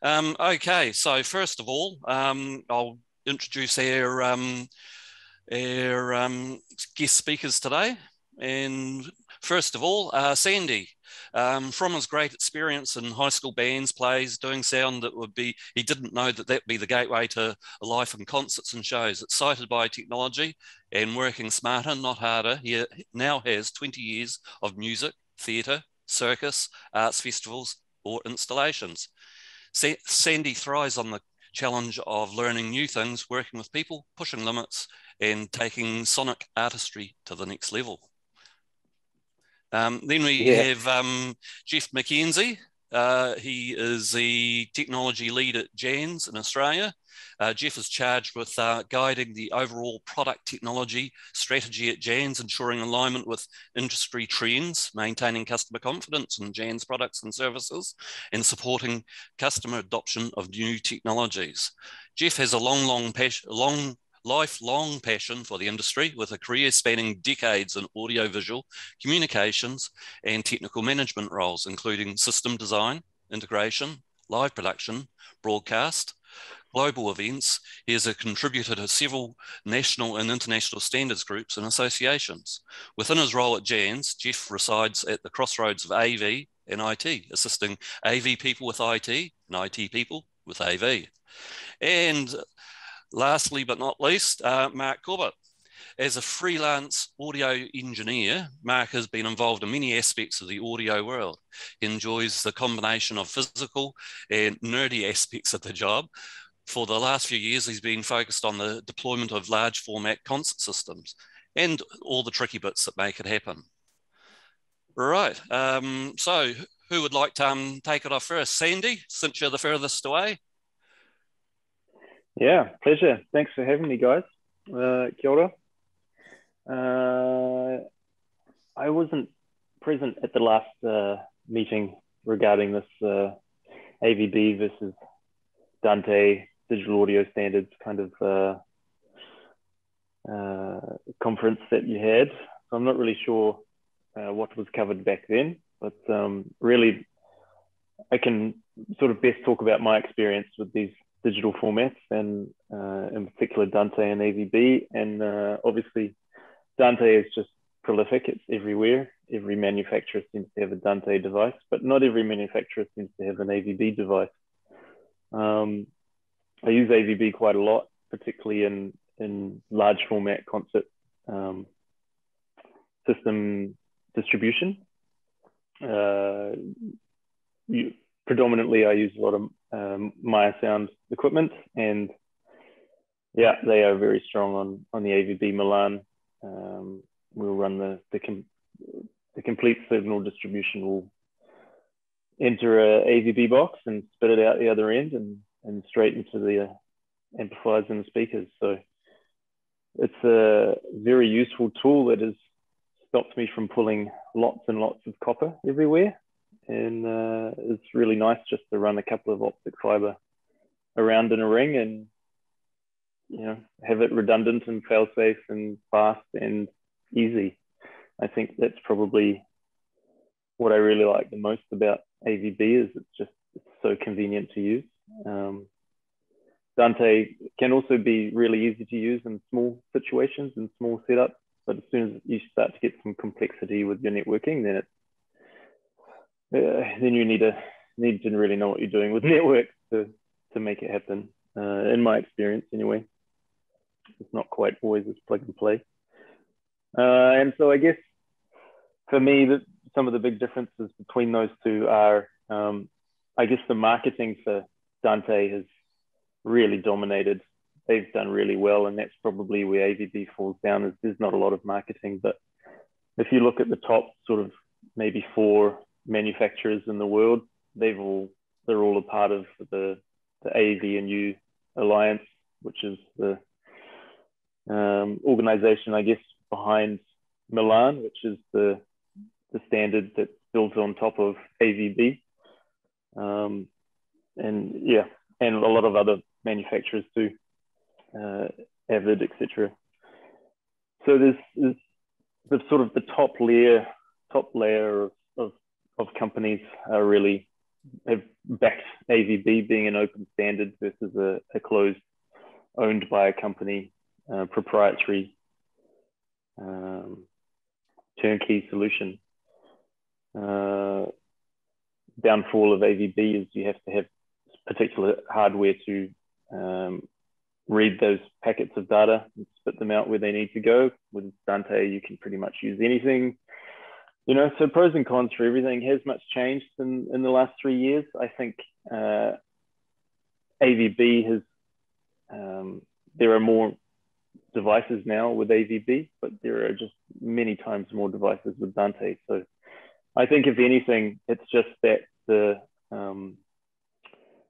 Okay, so first of all, I'll introduce our guest speakers today. And first of all, Sandy, from his great experience in high school bands, plays, doing sound, he didn't know that that'd be the gateway to a life in concerts and shows. Excited by technology and working smarter, not harder, he now has 20 years of music, theatre, circus, arts festivals, or installations. Sandy thrives on the challenge of learning new things, working with people, pushing limits, and taking sonic artistry to the next level. Then we have Jeff MacKenzie. He is the technology lead at JANZ in Australia. Jeff is charged with guiding the overall product technology strategy at JANZ, ensuring alignment with industry trends, maintaining customer confidence in JANZ products and services, and supporting customer adoption of new technologies. Jeff has a lifelong passion for the industry, with a career spanning decades in audiovisual, communications, and technical management roles, including system design, integration, live production, broadcast, global events. He is a contributor to several national and international standards groups and associations. Within his role at JANZ, Jeff resides at the crossroads of AV and IT, assisting AV people with IT and IT people with AV. And lastly, but not least, Mark Corbett. As a freelance audio engineer, Mark has been involved in many aspects of the audio world. He enjoys the combination of physical and nerdy aspects of the job. For the last few years, he's been focused on the deployment of large format concert systems and all the tricky bits that make it happen. Right, so who would like to take it off first? Sandy, since you're the furthest away. Yeah, pleasure. Thanks for having me, guys. Kia ora. I wasn't present at the last meeting regarding this AVB versus Dante digital audio standards kind of conference that you had. So I'm not really sure what was covered back then, but really I can sort of best talk about my experience with these digital formats, and in particular Dante and AVB. And obviously Dante is just prolific. It's everywhere. Every manufacturer seems to have a Dante device, but not every manufacturer seems to have an AVB device. I use AVB quite a lot, particularly in large format concert system distribution. Predominantly I use a lot of Maya Sound equipment, and yeah, they are very strong on the AVB Milan. We'll run the complete signal distribution. Will enter a AVB box and spit it out the other end and straight into the amplifiers and the speakers. So it's a very useful tool that has stopped me from pulling lots and lots of copper everywhere. And it's really nice just to run a couple of optic fiber around in a ring and, you know, have it redundant and fail safe and fast and easy. I think that's probably what I really like the most about AVB, is it's so convenient to use. Dante can also be really easy to use in small situations and small setups, but as soon as you start to get some complexity with your networking, then you need to really know what you're doing with networks to make it happen. In my experience, anyway, it's not quite always as plug and play. And so I guess for me, some of the big differences between those two are, I guess the marketing for Dante has really dominated. They've done really well, and that's probably where AVB falls down, is there's not a lot of marketing. But if you look at the top sort of maybe 4 manufacturers in the world, they're all a part of the AV&U Alliance, which is the organization, I guess, behind Milan, which is the standard that's built on top of AVB. And yeah, and a lot of other manufacturers too, Avid, etc. So there's the sort of the top layer of companies are really have backed AVB being an open standard versus a closed, owned by a company, proprietary turnkey solution. Downfall of AVB is you have to have particular hardware to read those packets of data and spit them out where they need to go. With Dante, you can pretty much use anything. You know, so pros and cons for everything. Has much changed in the last 3 years? I think AVB has, there are more devices now with AVB, but there are just many times more devices with Dante. So I think if anything, it's just that the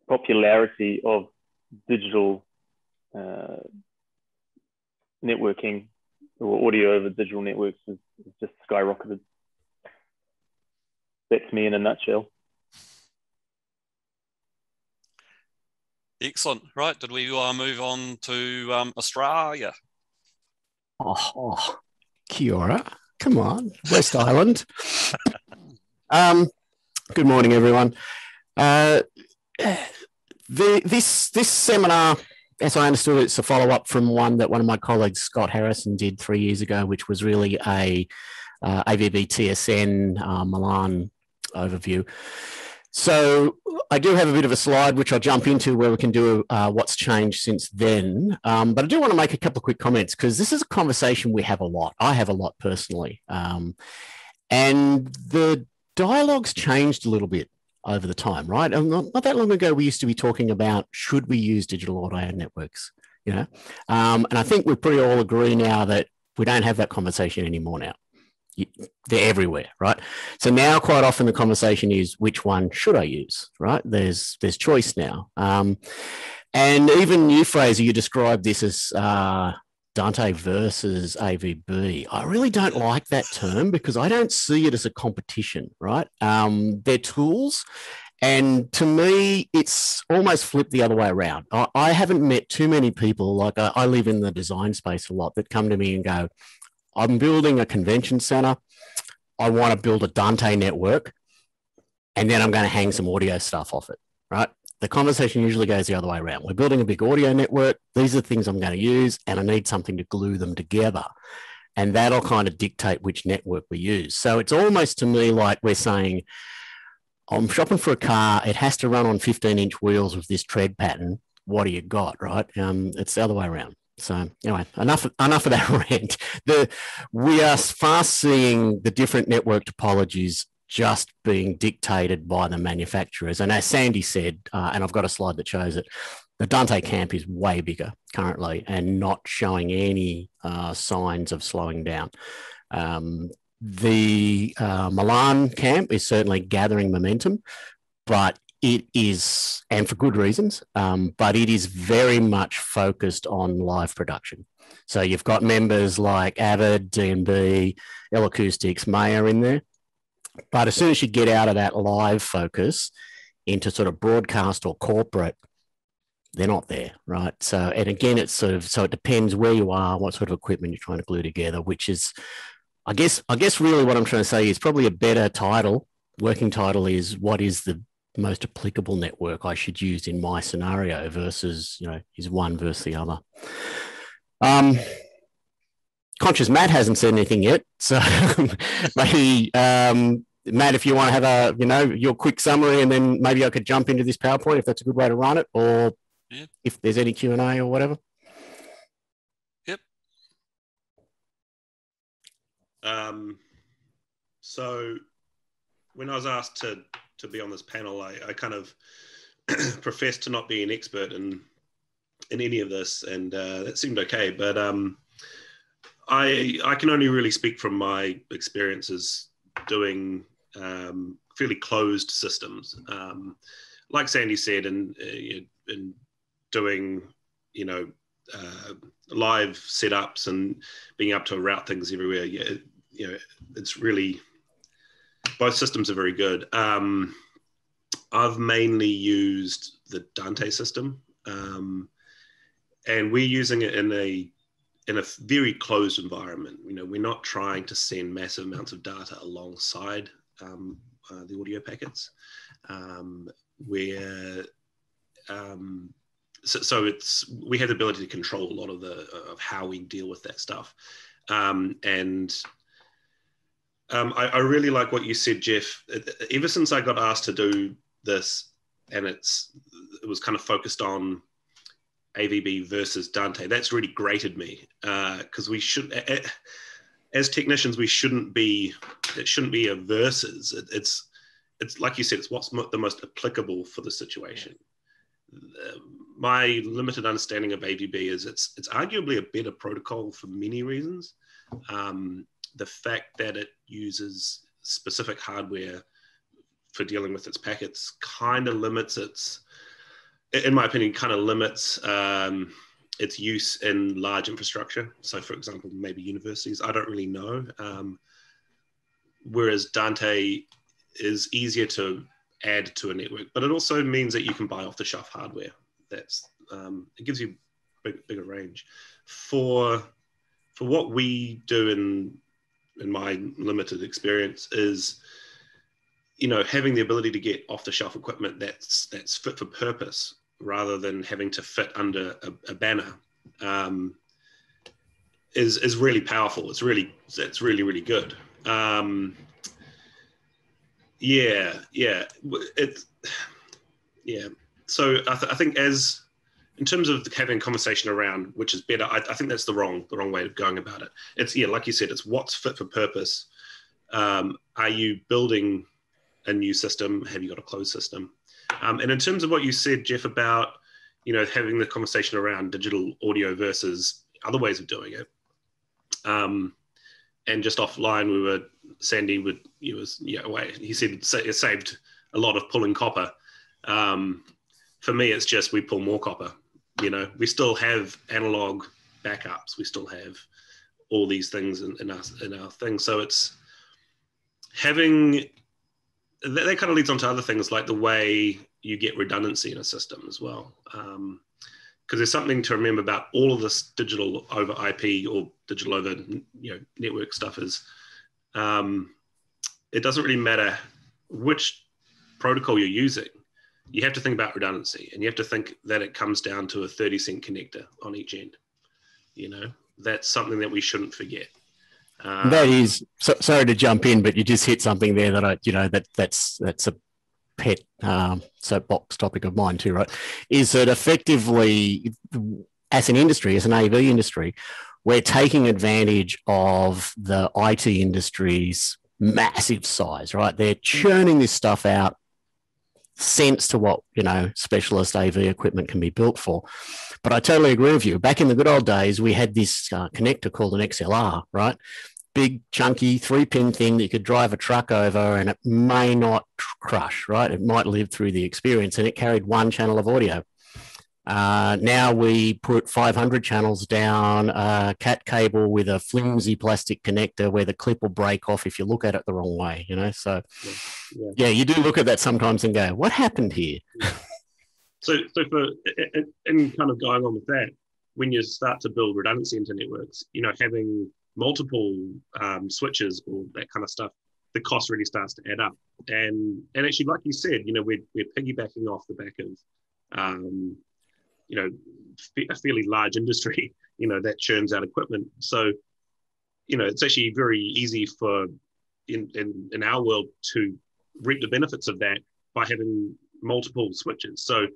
popularity of digital networking or audio over digital networks is just skyrocketed. That's me in a nutshell. Excellent. Right. Did we move on to Australia? Oh, kia ora. Come on, West Island. Good morning, everyone. This seminar, as I understood, it's a follow-up from one that one of my colleagues, Scott Harrison, did 3 years ago, which was really a AVB TSN Milan overview. So I do have a bit of a slide, which I'll jump into where we can do what's changed since then. But I do want to make a couple of quick comments because this is a conversation we have a lot. I have a lot personally. And the dialogue's changed a little bit over the time, right? Not that long ago, we used to be talking about, should we use digital audio networks, you know? And I think we pretty all agree now that we don't have that conversation anymore now. They're everywhere, right? So now quite often the conversation is, which one should I use, right? There's choice now. And even you, Fraser, you described this as Dante versus AVB. I really don't like that term because I don't see it as a competition, right? They're tools. And to me, it's almost flipped the other way around. I haven't met too many people, like I live in the design space a lot, that come to me and go, I'm building a convention center. I want to build a Dante network, and then I'm going to hang some audio stuff off it, right? The conversation usually goes the other way around. We're building a big audio network. These are the things I'm going to use, and I need something to glue them together. And that'll kind of dictate which network we use. So it's almost to me like we're saying, I'm shopping for a car. It has to run on 15-inch wheels with this tread pattern. What do you got, right? It's the other way around. So anyway, enough of that rant. We are fast seeing the different network topologies just being dictated by the manufacturers. And as Sandy said, and I've got a slide that shows it, the Dante camp is way bigger currently and not showing any signs of slowing down. The Milan camp is certainly gathering momentum, but it is, and for good reasons, but it is very much focused on live production. So you've got members like Avid, D&B, L Acoustics, Maya in there. But as soon as you get out of that live focus into sort of broadcast or corporate, they're not there, right? So, and again, it's sort of, so it depends where you are, what sort of equipment you're trying to glue together, which is, I guess really what I'm trying to say is probably a better title, working title is, what is the most applicable network I should use in my scenario versus, you know, is one versus the other. Conscious Matt hasn't said anything yet. So maybe, Matt, if you want to have a, you know, your quick summary, and then maybe I could jump into this PowerPoint if that's a good way to run it, or if there's any Q&A or whatever. Yep. So when I was asked to be on this panel, I kind of professed to not be an expert in any of this, and that seemed okay. But I can only really speak from my experiences doing fairly closed systems, like Sandy said, and doing, you know, live setups and being able to route things everywhere. Yeah, you know, it's really, both systems are very good. I've mainly used the Dante system, and we're using it in a very closed environment. You know, we're not trying to send massive amounts of data alongside the audio packets. where so we have the ability to control a lot of how we deal with that stuff. I really like what you said, Jeff. Ever since I got asked to do this, and it was kind of focused on AVB versus Dante, that's really grated me, because we should, as technicians, it shouldn't be a versus. It's like you said, it's what's the most applicable for the situation. My limited understanding of AVB is it's arguably a better protocol for many reasons. The fact that it uses specific hardware for dealing with its packets kind of limits in my opinion, its use in large infrastructure. So for example, maybe universities, I don't really know. Whereas Dante is easier to add to a network, but it also means that you can buy off the shelf hardware. It gives you bigger range. For what we do in my limited experience is, having the ability to get off the shelf equipment that's fit for purpose rather than having to fit under a banner is really powerful. It's really good. So I think in terms of having a conversation around which is better, I think that's the wrong way of going about it. It's, like you said, it's what's fit for purpose. Are you building a new system? Have you got a closed system? And in terms of what you said, Jeff, about, having the conversation around digital audio versus other ways of doing it. And just offline, Sandy was away. He said it saved a lot of pulling copper. For me, it's just we pull more copper. We still have analog backups. We still have all these things in our thing. So it's having that kind of leads on to other things like the way you get redundancy in a system as well. Because there's something to remember about all of this digital over IP or digital over network stuff is it doesn't really matter which protocol you're using. You have to think about redundancy, and you have to think that it comes down to a 30-cent connector on each end. That's something that we shouldn't forget. That is, sorry to jump in, but you just hit something there that that's a pet soapbox topic of mine too, right? Is that effectively, as an industry, as an AV industry, we're taking advantage of the IT industry's massive size, right? They're churning this stuff out, sense to what, specialist AV equipment can be built for. But I totally agree with you. Back in the good old days, we had this connector called an XLR, right? Big, chunky 3-pin thing that you could drive a truck over, and it may not crush, right? It might live through the experience, and it carried one channel of audio. Now we put 500 channels down a cat cable with a flimsy plastic connector where the clip will break off if you look at it the wrong way, So, yeah, you do look at that sometimes and go, what happened here? So in kind of going on with that, when you start to build redundancy into networks, having multiple switches or that kind of stuff, the cost really starts to add up. And actually, like you said, we're piggybacking off the back of a fairly large industry, that churns out equipment. So, it's actually very easy for in our world to reap the benefits of that by having multiple switches. So,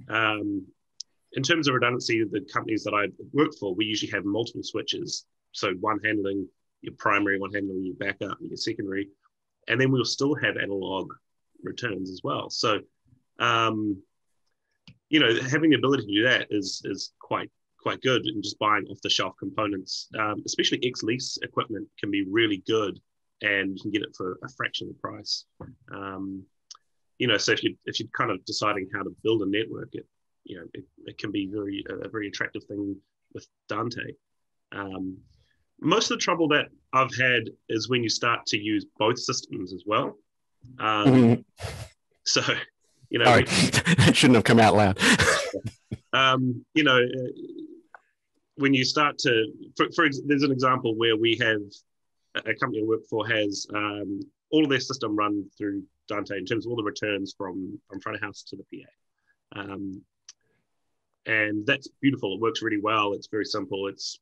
in terms of redundancy, the companies that I work for, we usually have multiple switches. So one handling your primary, one handling your backup, your secondary, and then we'll still have analog returns as well. So, having the ability to do that is quite good, and just buying off the shelf components, especially ex-lease equipment, can be really good, and you can get it for a fraction of the price. So if you're kind of deciding how to build a network, it can be a very attractive thing with Dante. Most of the trouble that I've had is when you start to use both systems as well. So, Sorry, that shouldn't have come out loud. When you start to, there's an example where we have a company I work for has all of their system run through Dante in terms of all the returns from front of house to the PA. And that's beautiful. It works really well. It's very simple. It's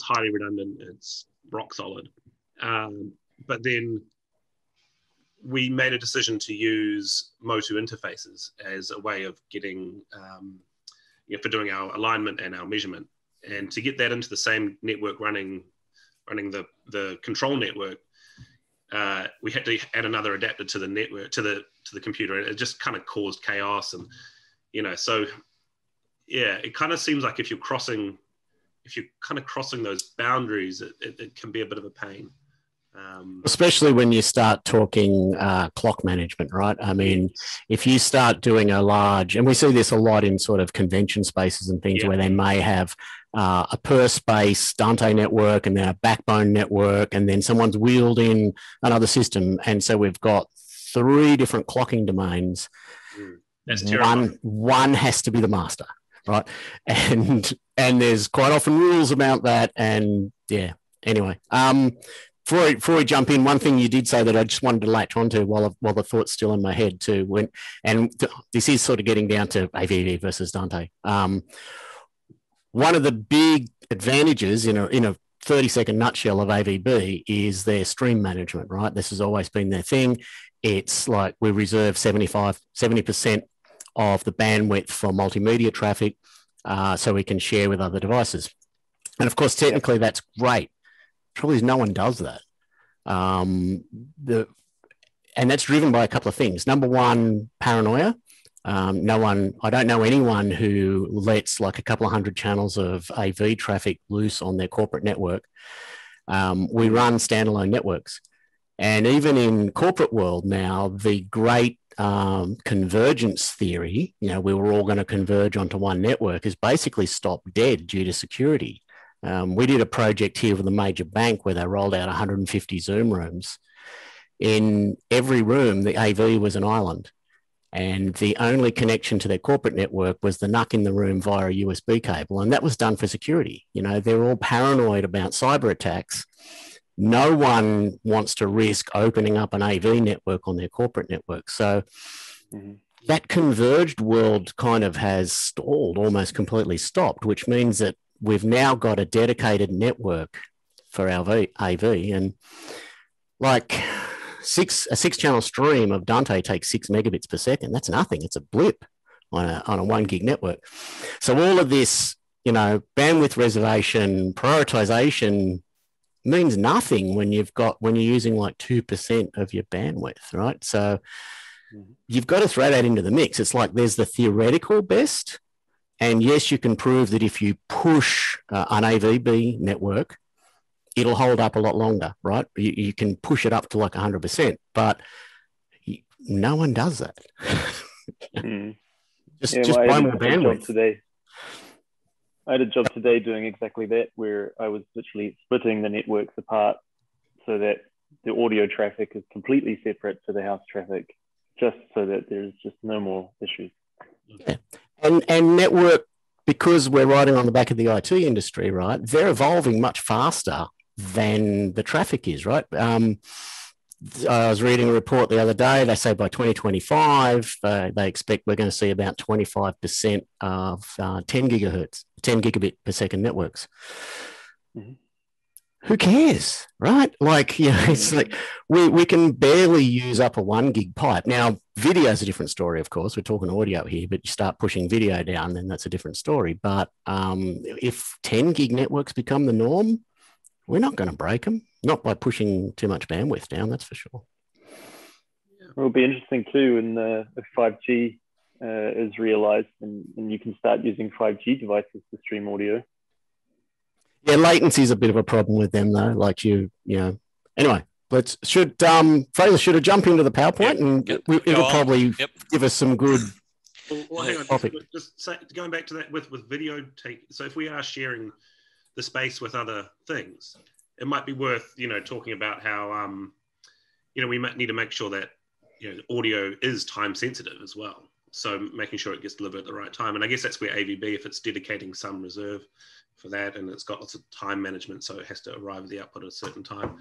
highly redundant. It's rock solid. But then we made a decision to use Motu interfaces as a way of getting, for doing our alignment and our measurement. And to get that into the same network running the control network, we had to add another adapter to the network, to the computer. It just kind of caused chaos. And, so yeah, it kind of seems like if you're crossing those boundaries, it can be a bit of a pain. Especially when you start talking clock management, right? I mean, if you start doing a large, and we see this a lot in sort of convention spaces and things where they may have a per space Dante network and then a backbone network, and then someone's wheeled in another system. And so we've got 3 different clocking domains. That's terrible. One has to be the master, right? And there's quite often rules about that. And yeah, anyway, before we jump in, one thing you did say that I just wanted to latch onto while the thought's still in my head too, this is sort of getting down to AVB versus Dante. One of the big advantages in a 30-second nutshell of AVB is their stream management, right? This has always been their thing. It's like we reserve 70% of the bandwidth for multimedia traffic so we can share with other devices. And of course, technically that's great. Trouble is no one does that. And that's driven by a couple of things. Number one, paranoia. I don't know anyone who lets like a couple of 100 channels of AV traffic loose on their corporate network. We run standalone networks. And even in corporate world now, the great convergence theory, we were all going to converge onto one network, is basically stopped dead due to security. We did a project here with a major bank where they rolled out 150 Zoom rooms. In every room, the AV was an island, and the only connection to their corporate network was the NUC in the room via a USB cable, and that was done for security. They're all paranoid about cyber attacks. No one wants to risk opening up an AV network on their corporate network. So that converged world kind of has stalled, almost completely stopped, which means that we've now got a dedicated network for our AV, and like a 6-channel stream of Dante takes 6 megabits per second. That's nothing. It's a blip on a 1 gig network. So all of this, bandwidth reservation, prioritization means nothing when you're using like 2% of your bandwidth, right? So you've got to throw that into the mix. It's like there's the theoretical best. And yes, you can prove that if you push an AVB network, it'll hold up a lot longer, right? You can push it up to like 100%, but no one does that. Just buy more bandwidth. I had a job today doing exactly that, where I was literally splitting the networks apart so that the audio traffic is completely separate to the house traffic, just so that there's just no more issues. Yeah. And network, because we're riding on the back of the IT industry, right? They're evolving much faster than the traffic is, right? I was reading a report the other day. They say by 2025, they expect we're going to see about 25% of 10 gigabit per second networks. Who cares, right? Like, it's like we can barely use up a 1 gig pipe. Now, video is a different story, of course. We're talking audio here, but you start pushing video down, then that's a different story. But if 10 gig networks become the norm, we're not going to break them, not by pushing too much bandwidth down, that's for sure. It'll be interesting too if 5G is realized and you can start using 5G devices to stream audio. Yeah, latency is a bit of a problem with them, though. Like anyway, should Fraser I jump into the PowerPoint and it'll probably give us some good. Well, hang on. Just going back to that with video take. So if we are sharing the space with other things, it might be worth talking about how we might need to make sure that audio is time sensitive as well. So making sure it gets delivered at the right time, and I guess that's where AVB, if it's dedicating some reserve for that, and it's got lots of time management, so it has to arrive at the output at a certain time.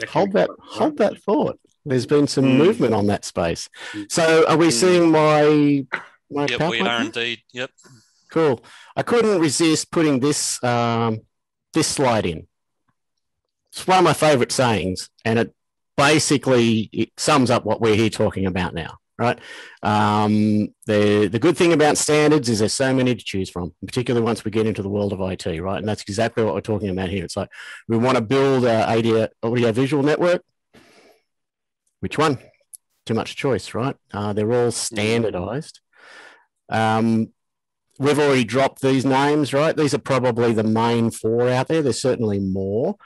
Hold that thought. There's been some movement on that space. So are we seeing my Yep, PowerPoint? we are indeed. Yep. Cool. I couldn't resist putting this this slide in. It's one of my favorite sayings, and it sums up what we're here talking about now, right? The good thing about standards is there's so many to choose from, particularly once we get into the world of IT, right? And that's exactly what we're talking about here. It's like we want to build an audio-visual network. Which one? Too much choice, right? They're all standardized. We've already dropped these names, right? These are probably the main four out there. There's certainly more.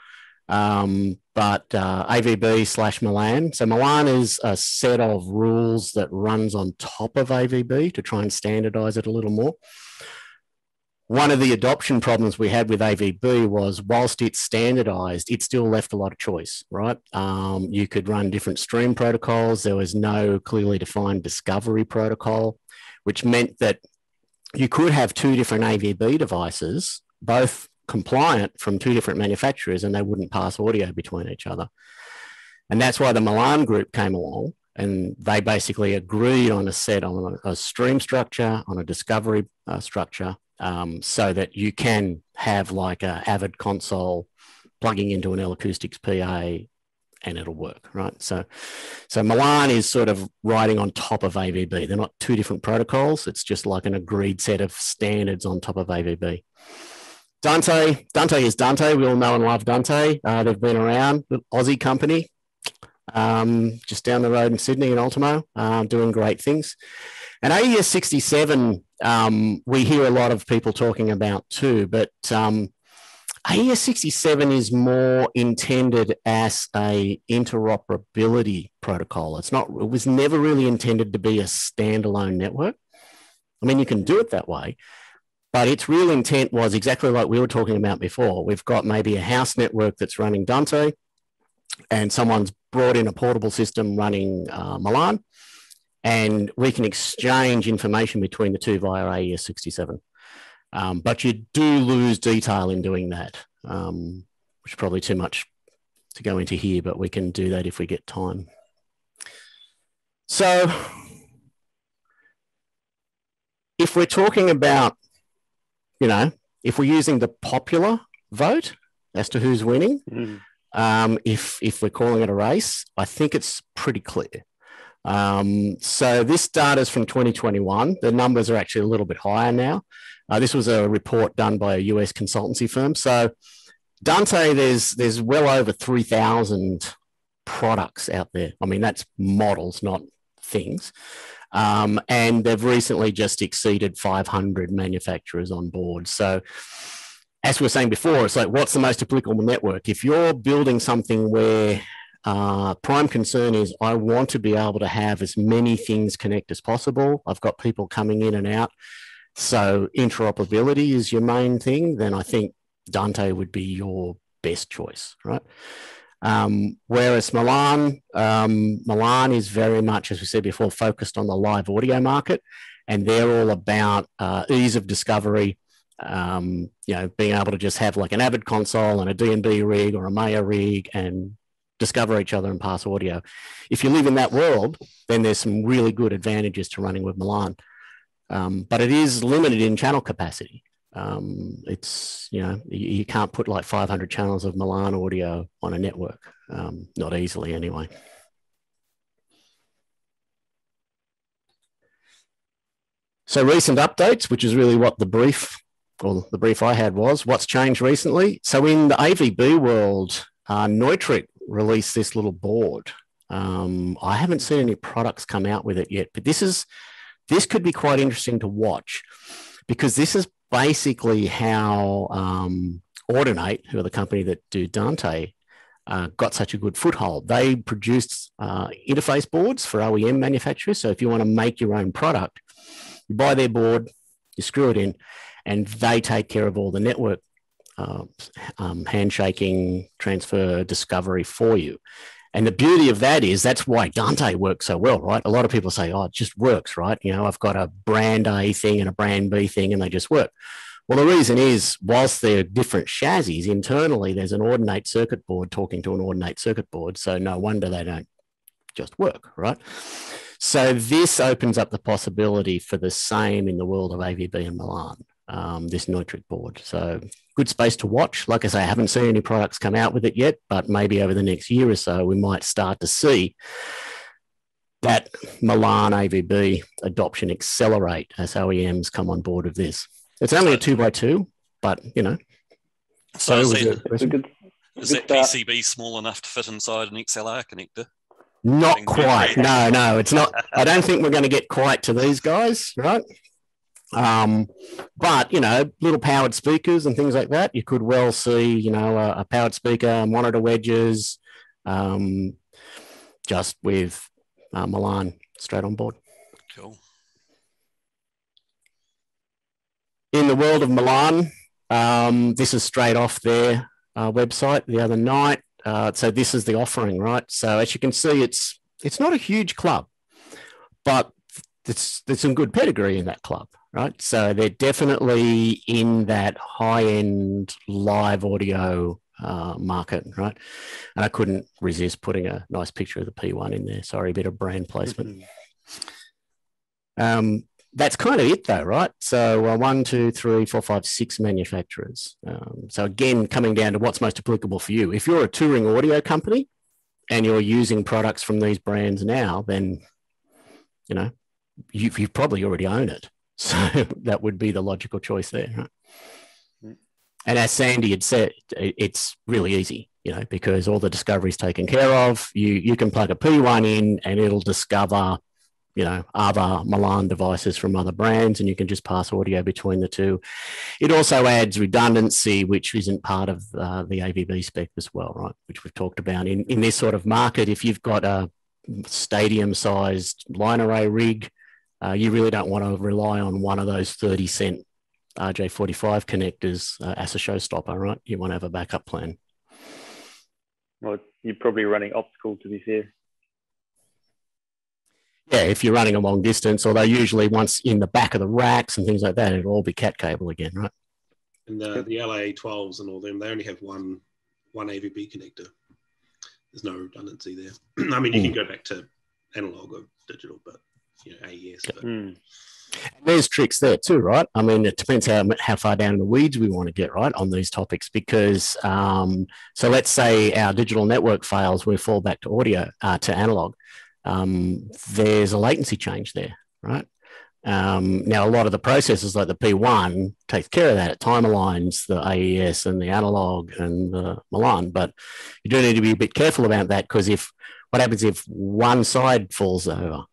But AVB/Milan. So Milan is a set of rules that runs on top of AVB to try and standardize it a little more. One of the adoption problems we had with AVB was whilst it's standardized, it still left a lot of choice, right? You could run different stream protocols. There was no clearly defined discovery protocol, which meant that you could have two different AVB devices, both compliant from two different manufacturers, and they wouldn't pass audio between each other. And that's why the Milan group came along, and they basically agreed on a stream structure, on a discovery structure, so that you can have like a Avid console plugging into an L-Acoustics PA and it'll work, right? So Milan is sort of riding on top of AVB. They're not two different protocols. It's just like an agreed set of standards on top of AVB. Dante is Dante. We all know and love Dante. They've been around, Aussie company, just down the road in Sydney in Ultimo, doing great things. And AES 67, we hear a lot of people talking about too, but AES 67 is more intended as a interoperability protocol. It was never really intended to be a standalone network. I mean, you can do it that way, but its real intent was exactly like we were talking about before. We've got maybe a house network that's running Dante, and someone's brought in a portable system running Milan, and we can exchange information between the two via AES 67. But you do lose detail in doing that, which is probably too much to go into here, but we can do that if we get time. So if we're talking about, if we're using the popular vote as to who's winning, if we're calling it a race, I think it's pretty clear. So this data is from 2021. The numbers are actually a little bit higher now. This was a report done by a US consultancy firm. So Dante, there's well over 3,000 products out there. I mean, that's models, not things. And they've recently just exceeded 500 manufacturers on board. So as we were saying before, it's like, what's the most applicable network? If you're building something where prime concern is I want to be able to have as many things connect as possible, I've got people coming in and out, so interoperability is your main thing, then I think Dante would be your best choice, right? Whereas Milan is very much, as we said before, focused on the live audio market, and they're all about ease of discovery, being able to just have like an Avid console and a D&B rig or a Maya rig and discover each other and pass audio. If you live in that world, then there's some really good advantages to running with Milan. But it is limited in channel capacity. It's, you can't put like 500 channels of Milan audio on a network, not easily anyway. So recent updates, which is really what the brief I had was, what's changed recently. So in the AVB world, Neutrik released this little board. I haven't seen any products come out with it yet, but this could be quite interesting to watch, because this is basically how Audinate, who are the company that do Dante, got such a good foothold. They produced interface boards for OEM manufacturers. So if you want to make your own product, you buy their board, you screw it in, and they take care of all the network handshaking, transfer, discovery for you. And the beauty of that is that's why Dante works so well, right? A lot of people say, oh, it just works, right? I've got a brand A thing and a brand B thing and they just work. Well, the reason is, whilst they're different chassis, internally there's an ordinate circuit board talking to an ordinate circuit board, so no wonder they don't just work, right? So this opens up the possibility for the same in the world of AVB and Milan, this Neutrik board. So good space to watch. Like I say, I haven't seen any products come out with it yet, but maybe over the next year or so, we might start to see that Milan AVB adoption accelerate as OEMs come on board with this. It's only a 2x2, but, you know. So is that start. PCB small enough to fit inside an XLR connector? Not quite. No, it's not. I don't think we're going to get quite to these guys, right? But, you know, little powered speakers and things like that, you could well see, you know, a powered speaker, monitor wedges, just with Milan straight on board. Cool. In the world of Milan, this is straight off their website the other night. So this is the offering, right? So as you can see, it's not a huge club, but there's some good pedigree in that club, right? So they're definitely in that high-end live audio market, right? And I couldn't resist putting a nice picture of the P1 in there. Sorry, a bit of brand placement. That's kind of it though, right? So 1, 2, 3, 4, 5, 6 manufacturers. So again, coming down to what's most applicable for you. If you're a touring audio company and you're using products from these brands now, then, you know, you probably already own it. So that would be the logical choice there, right? And as Sandy had said, it's really easy, you know, because all the discovery is taken care of. You can plug a P1 in and it'll discover, you know, other Milan devices from other brands, and you can just pass audio between the two. It also adds redundancy, which isn't part of the AVB spec as well, right? Which we've talked about in this sort of market. If you've got a stadium-sized line array rig, you really don't want to rely on one of those 30-cent RJ45 connectors as a showstopper, right? You want to have a backup plan. Well, you're probably running optical, to be fair. Yeah, if you're running a long distance, although usually once in the back of the racks and things like that, it'll all be cat cable again, right? And the LA12s and all them, they only have one AVB connector. There's no redundancy there. I mean, you can go back to analog or digital, but, you know, AES. But... And there's tricks there too, right? I mean, it depends how far down in the weeds we want to get, right, on these topics, because so let's say our digital network fails, we fall back to audio, to analog. There's a latency change there, right? Now, a lot of the processors like the P1 takes care of that. It time aligns the AES and the analog and the Milan, but you do need to be a bit careful about that, because what happens if one side falls over?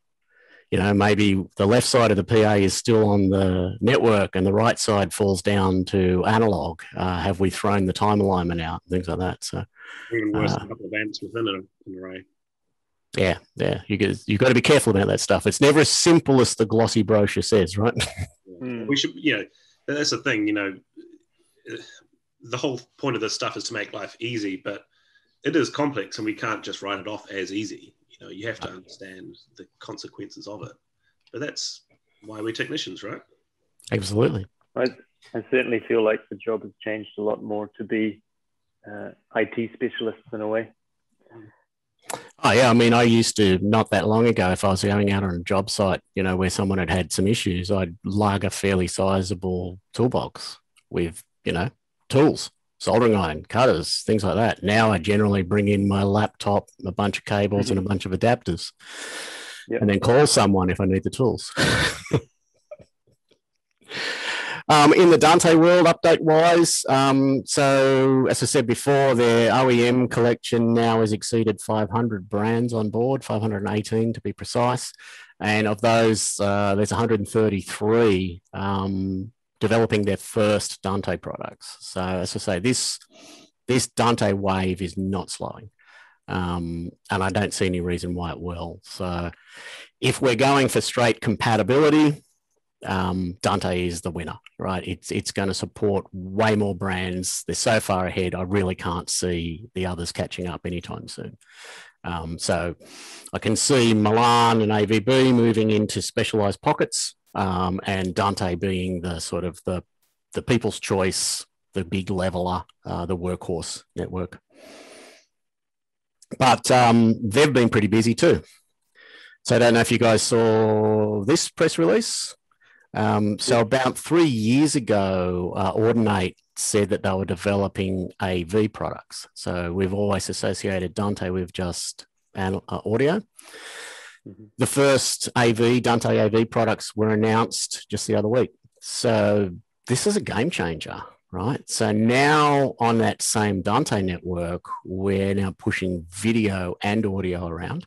You know, maybe the left side of the PA is still on the network and the right side falls down to analog. Have we thrown the time alignment out? Things like that. So, even worse, a couple of amps within an array. Yeah. You've got to be careful about that stuff. It's never as simple as the glossy brochure says, right? We should, you know, that's the thing, you know, the whole point of this stuff is to make life easy, but it is complex and we can't just write it off as easy. You know, you have to understand the consequences of it. But that's why we're technicians, right? Absolutely. I certainly feel like the job has changed a lot more to be IT specialists in a way. Oh, yeah. I mean, I used to, not that long ago, if I was going out on a job site, you know, where someone had some issues, I'd lug a fairly sizable toolbox with, you know, tools, soldering iron, cutters, things like that. Now I generally bring in my laptop, a bunch of cables and a bunch of adapters, and then call someone if I need the tools. In the Dante world, update-wise, so as I said before, their OEM collection now has exceeded 500 brands on board, 518 to be precise. And of those, there's 133 developing their first Dante products. So as I say, this Dante wave is not slowing. And I don't see any reason why it will. So if we're going for straight compatibility, Dante is the winner, right? It's going to support way more brands. They're so far ahead, I really can't see the others catching up anytime soon. So I can see Milan and AVB moving into specialized pockets, and Dante being the sort of the the People's Choice, the big leveler, the workhorse network. But they've been pretty busy too. So I don't know if you guys saw this press release. So about 3 years ago, Audinate said that they were developing AV products. So we've always associated Dante with just audio. Mm-hmm. The first Dante AV products were announced just the other week. So this is a game changer, right? So now on that same Dante network, we're now pushing video and audio around.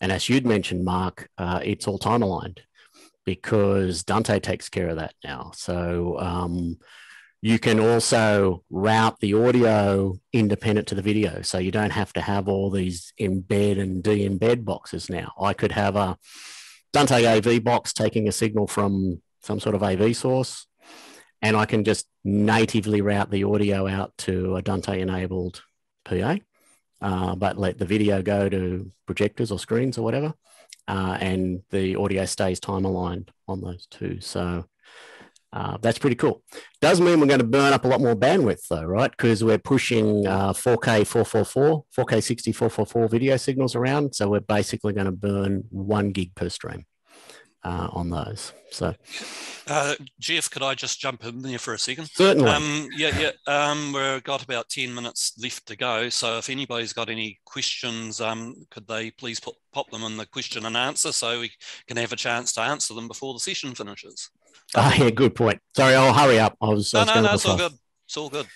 And as you'd mentioned, Mark, it's all time aligned because Dante takes care of that now. So you can also route the audio independent to the video. So you don't have to have all these embed and de-embed boxes now. I could have a Dante AV box taking a signal from some sort of AV source, and I can just natively route the audio out to a Dante-enabled PA. But let the video go to projectors or screens or whatever, and the audio stays time aligned on those two. So that's pretty cool. Does mean we're going to burn up a lot more bandwidth though, right? Because we're pushing 4K 444, 4K 60 444 video signals around. So we're basically going to burn 1 gig per stream on those. So, Jeff, could I just jump in there for a second? Certainly. We've got about 10 minutes left to go. So if anybody's got any questions, could they please pop them in the question and answer so we can have a chance to answer them before the session finishes? Yeah, good point. Sorry, I'll hurry up. No, it's all good. It's all good.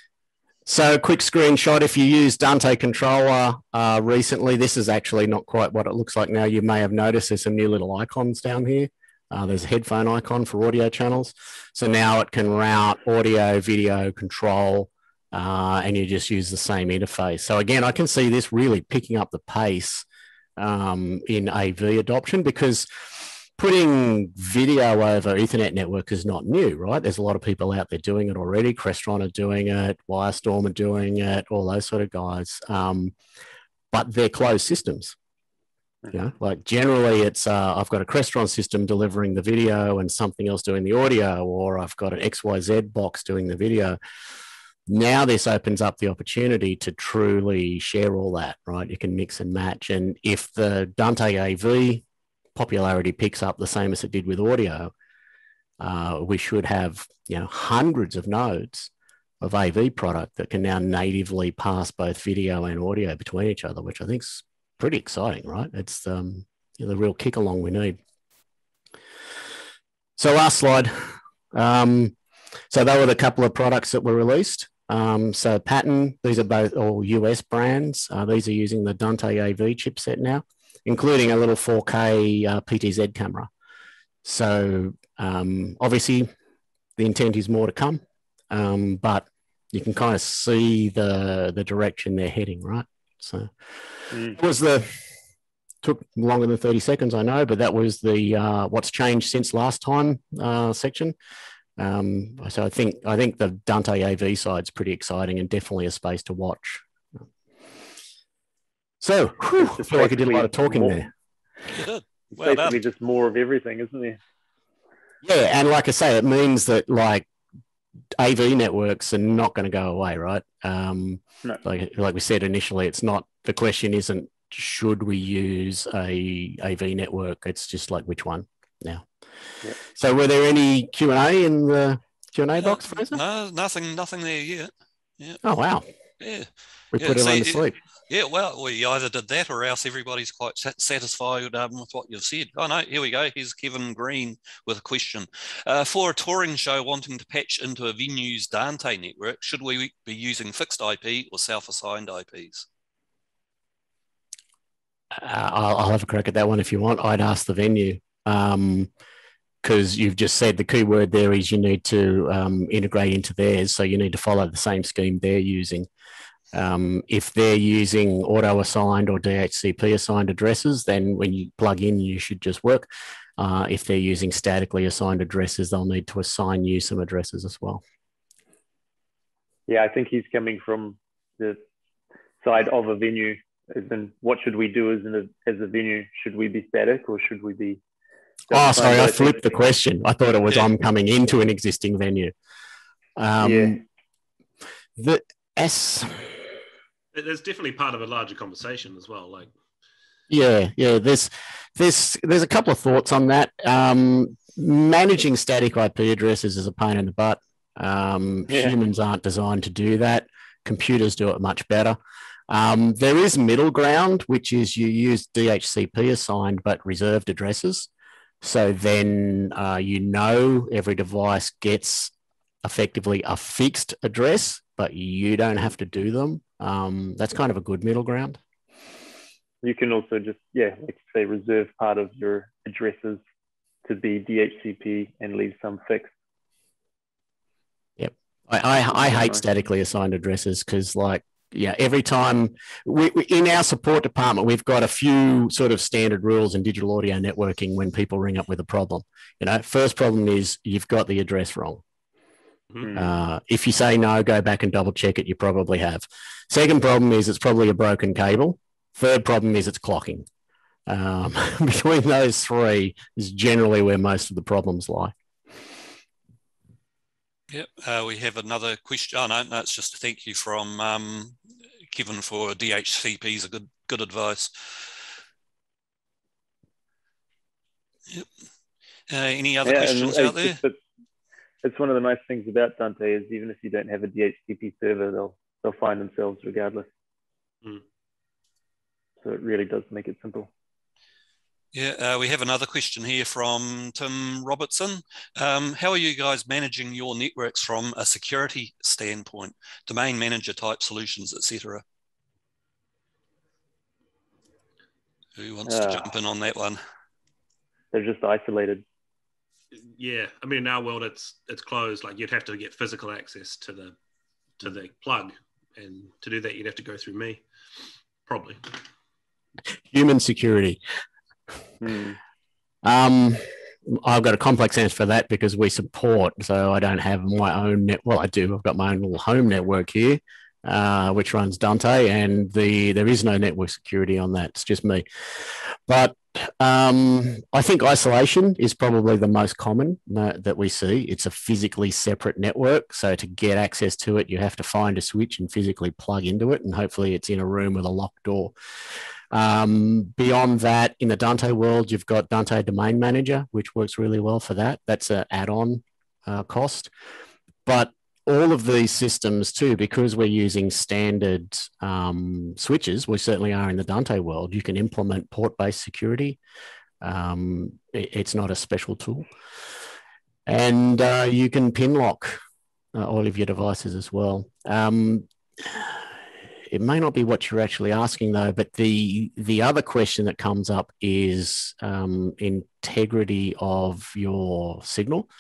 So quick screenshot, if you use Dante Controller recently, this is actually not quite what it looks like now. You may have noticed there's some new little icons down here. There's a headphone icon for audio channels. So now it can route audio, video, control, and you just use the same interface. So again, I can see this really picking up the pace in AV adoption because putting video over Ethernet network is not new, right? There's a lot of people out there doing it already. Crestron are doing it, Wirestorm are doing it, all those sort of guys. But they're closed systems. You know, like generally it's, I've got a Crestron system delivering the video and something else doing the audio, or I've got an XYZ box doing the video. Now this opens up the opportunity to truly share all that, right? You can mix and match. And if the Dante AV popularity picks up the same as it did with audio, we should have, you know, hundreds of nodes of AV product that can now natively pass both video and audio between each other, which I think is pretty exciting, right? It's the real kick along we need. So last slide. So they were the couple of products that were released. So Patton, these are both all US brands. These are using the Dante AV chipset now, including a little 4K PTZ camera. So obviously the intent is more to come, but you can kind of see the direction they're heading, right? So it was took longer than 30 seconds, I know, but that was the what's changed since last time section. So I think the Dante AV side's pretty exciting and definitely a space to watch. So I feel like I did a lot of talking there. Well, basically just more of everything, isn't there? Yeah, and like I say, it means that like AV networks are not going to go away, right? No. Like we said initially, it's not, the question isn't should we use a AV network? It's just like which one now. Yeah. So were there any Q&A in the Q&A box, Fraser? No, nothing there yet. Yeah. Oh, wow. Yeah. We put everyone to sleep. Yeah, well, we either did that or else everybody's quite satisfied with what you've said. Oh, no, here we go. Here's Kevin Green with a question. For a touring show wanting to patch into a venue's Dante network, should we be using fixed IP or self-assigned IPs? I'll have a crack at that one if you want. I'd ask the venue because you've just said the key word there is you need to integrate into theirs, so you need to follow the same scheme they're using. If they're using auto-assigned or DHCP-assigned addresses, then when you plug in, you should just work. If they're using statically assigned addresses, they'll need to assign you some addresses as well. Yeah, I think he's coming from the side of a venue. As in, what should we do as a venue? Should we be static or should we be... Oh, sorry, I flipped the question. I thought it was I'm coming into an existing venue. The There's definitely part of a larger conversation as well. Like, yeah. There's a couple of thoughts on that. Managing static IP addresses is a pain in the butt. Humans aren't designed to do that. Computers do it much better. There is middle ground, which is you use DHCP assigned but reserved addresses. So then every device gets effectively a fixed address, but you don't have to do them. That's kind of a good middle ground. You can also just, like say, reserve part of your addresses to be DHCP and leave some fixed. Yep. I hate statically assigned addresses because, every time we in our support department, we've got a few sort of standard rules in digital audio networking when people ring up with a problem. First problem is you've got the address wrong. If you say no, go back and double check it. You probably have. Second problem is it's probably a broken cable. Third problem is it's clocking. Between those three is generally where most of the problems lie. Yep. We have another question. Oh, no, it's just a thank you from Kevin for DHCP's a good advice. Yep. Any other questions out there? It's one of the nice things about Dante is even if you don't have a DHCP server, they'll find themselves regardless. So it really does make it simple. Yeah, we have another question here from Tim Robertson. How are you guys managing your networks from a security standpoint, domain manager type solutions, etc.? Who wants to jump in on that one? They're just isolated. Yeah, I mean, in our world, it's closed. Like you'd have to get physical access to the plug, and to do that, you'd have to go through me, probably. Human security. I've got a complex answer for that because we support, so I don't have my own well, I do. I've got my own little home network here, which runs Dante, and there is no network security on that. It's just me. But I think isolation is probably the most common that we see. It's a physically separate network, so to get access to it, you have to find a switch and physically plug into it, and hopefully it's in a room with a locked door. Beyond that, in the Dante world, you've got Dante Domain Manager, which works really well for that. That's an add-on cost. But all of these systems too, because we're using standard switches, we certainly are in the Dante world, you can implement port-based security. It's not a special tool. And you can pin lock all of your devices as well. It may not be what you're actually asking though, but the other question that comes up is integrity of your signal,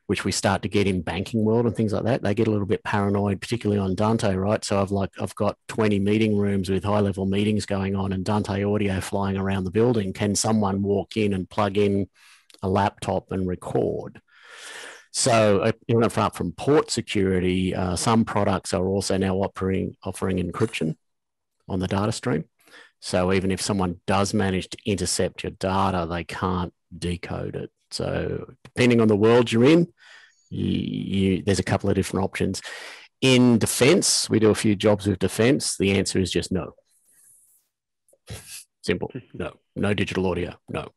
which we start to get in banking world and things like that. They get a little bit paranoid, particularly on Dante, right? So I've got 20 meeting rooms with high level meetings going on and Dante audio flying around the building. Can someone walk in and plug in a laptop and record? So even apart from port security, some products are also now offering encryption on the data stream. So even if someone does manage to intercept your data, they can't decode it. So depending on the world you're in, there's a couple of different options. In defense, we do a few jobs with defense. The answer is just no. Simple. No digital audio. No.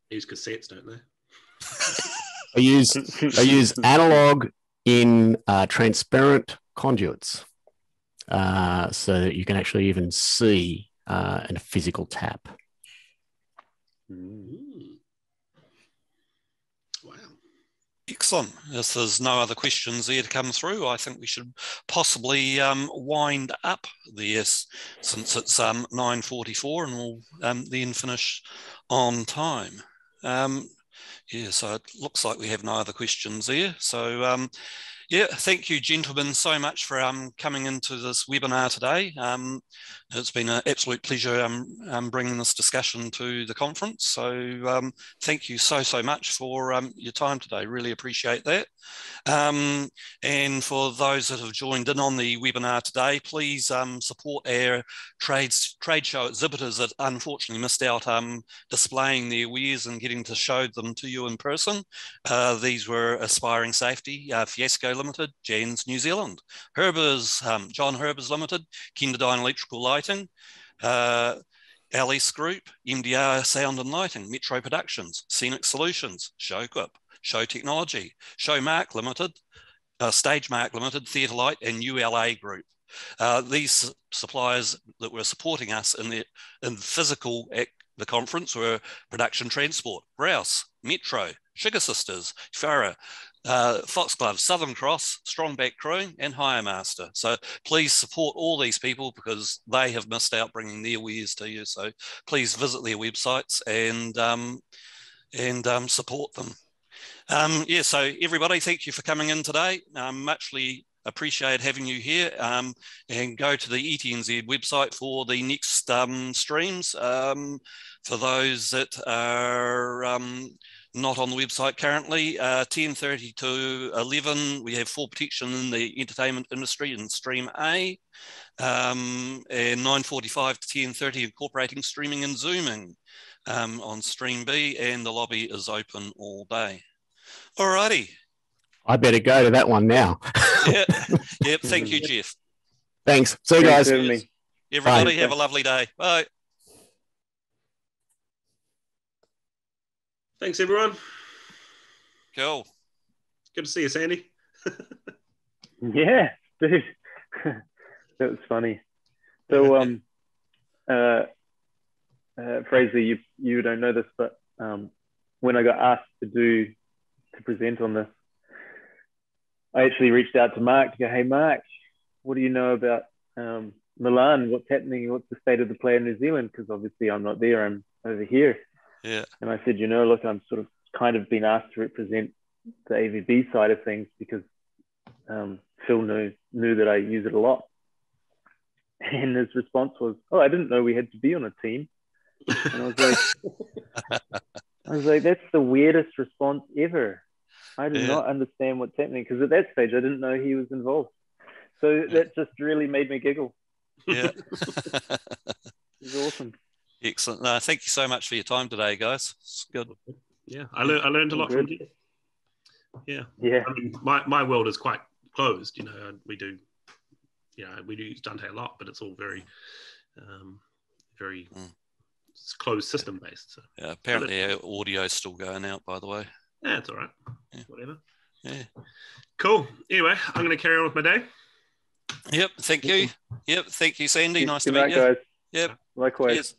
Use cassettes, don't they? I use analog in transparent conduits, so that you can actually even see a physical tap. Wow. Excellent. If there's no other questions there to come through, I think we should possibly wind up this since it's 9:44 and we'll then finish on time. Yeah, so it looks like we have no other questions there. So Yeah, thank you, gentlemen, so much for coming into this webinar today. It's been an absolute pleasure bringing this discussion to the conference. So thank you so much for your time today. Really appreciate that. And for those that have joined in on the webinar today, please support our trade show exhibitors that unfortunately missed out displaying their wares and getting to show them to you in person. These were Aspiring Safety, Fiasco Limited, Jans New Zealand, Herbers, John Herbers Limited, Kenderdine Electrical Lighting, LS Group, MDR Sound and Lighting, Metro Productions, Scenic Solutions, Showquip, Show Technology, Show Mark Limited, Stage Mark Limited, Theatre Light, and ULA Group. These suppliers that were supporting us in physical at the conference were Production Transport, Rouse, Metro, Sugar Sisters, Farah, Foxglove, Southern Cross, Strongback Crewing, and Hire Master. So please support all these people because they have missed out bringing their wares to you. So please visit their websites and support them. Yeah, so everybody, thank you for coming in today. Muchly appreciate having you here, and go to the ETNZ website for the next streams. For those that are not on the website currently, 10:30 to 11, we have Fall Protection in the entertainment industry in Stream A, and 9:45 to 10:30, incorporating streaming and zooming on Stream B, and the lobby is open all day. Alrighty. I better go to that one now. Yep. Thank you, Jeff. Thanks. See you guys. Everybody, bye. Have a lovely day. Bye. Thanks, everyone. Cool. Good to see you, Sandy. Yeah, dude. That was funny. So, Fraser, you don't know this, but when I got asked to present on this, I actually reached out to Mark to go, hey, Mark, what do you know about Milan? What's happening? What's the state of the play in New Zealand? Because obviously I'm not there, I'm over here. Yeah. And I said, look, I'm sort of kind of been asked to represent the AVB side of things because Phil knew that I use it a lot. And his response was, I didn't know we had to be on a team. And I was like, that's the weirdest response ever. I did not understand what's happening because at that stage I didn't know he was involved. So that just really made me giggle. Yeah. It was awesome. Excellent. No, thank you so much for your time today, guys. It's good. Yeah, I learned a lot from you. Yeah. Yeah. I mean, my world is quite closed. We do use Dante a lot, but it's all very, very closed system based. So. Yeah. Apparently, our audio is still going out. By the way. Yeah, it's all right. Yeah. Whatever. Yeah. Cool. Anyway, I'm going to carry on with my day. Yep. Thank you. Yep. Thank you, Sandy. Nice to meet you. Guys. Yep. Likewise. Cheers.